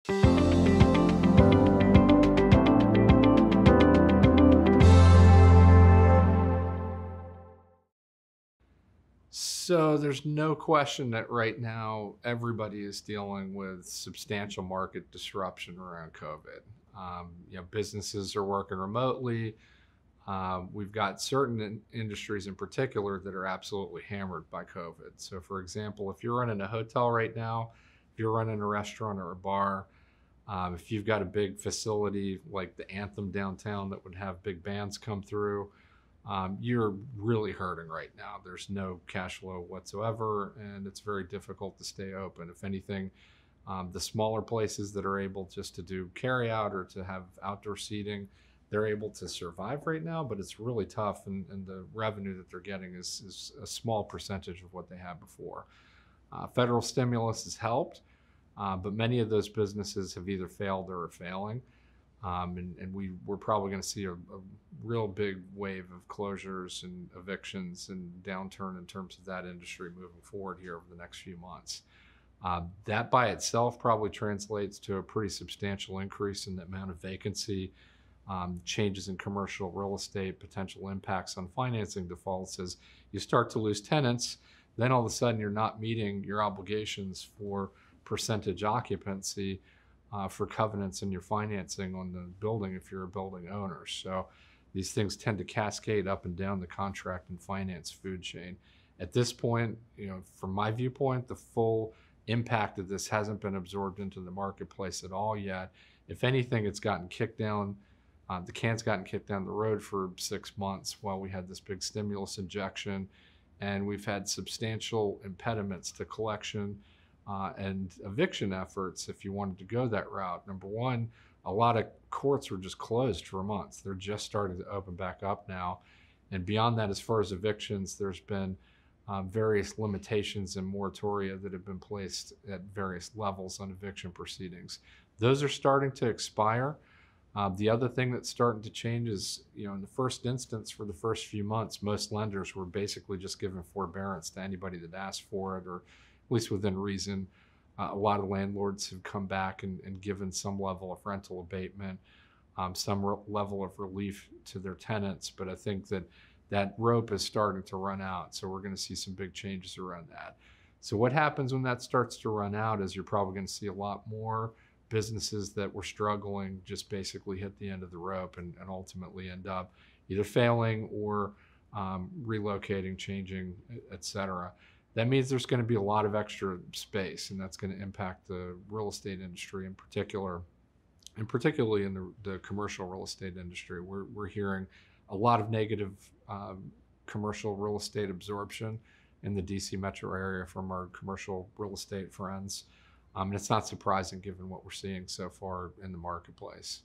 So there's no question that right now everybody is dealing with substantial market disruption around COVID. Businesses are working remotely. We've got certain industries in particular that are absolutely hammered by COVID. So, for example, if you're running a hotel right now, if you're running a restaurant or a bar, if you've got a big facility like the Anthem downtown that would have big bands come through, you're really hurting right now. There's no cash flow whatsoever, and it's very difficult to stay open. If anything, the smaller places that are able just to do carry out or to have outdoor seating, they're able to survive right now, but it's really tough, and the revenue that they're getting is a small percentage of what they had before. Federal stimulus has helped, but many of those businesses have either failed or are failing. We're probably going to see a real big wave of closures and evictions and downturn in terms of that industry moving forward here over the next few months. That by itself probably translates to a pretty substantial increase in the amount of vacancy, changes in commercial real estate, potential impacts on financing defaults as you start to lose tenants. Then all of a sudden you're not meeting your obligations for percentage occupancy, for covenants in your financing on the building if you're a building owner. So these things tend to cascade up and down the contract and finance food chain. At this point, from my viewpoint, the full impact of this hasn't been absorbed into the marketplace at all yet. If anything, it's gotten kicked down. The can's gotten kicked down the road for 6 months while we had this big stimulus injection, and we've had substantial impediments to collection and eviction efforts if you wanted to go that route. Number one, a lot of courts were just closed for months. They're just starting to open back up now. And beyond that, as far as evictions, there's been various limitations and moratoria that have been placed at various levels on eviction proceedings. Those are starting to expire. The other thing that's starting to change is, in the first instance, for the first few months, most lenders were basically just giving forbearance to anybody that asked for it, or at least within reason. A lot of landlords have come back and given some level of rental abatement, some level of relief to their tenants. But I think that rope is starting to run out. So we're going to see some big changes around that. So what happens when that starts to run out is you're probably going to see a lot more businesses that were struggling just basically hit the end of the rope and ultimately end up either failing or relocating, changing, et cetera. That means there's going to be a lot of extra space, and that's going to impact the real estate industry in particular, and particularly in the commercial real estate industry. We're hearing a lot of negative commercial real estate absorption in the DC metro area from our commercial real estate friends. And it's not surprising given what we're seeing so far in the marketplace.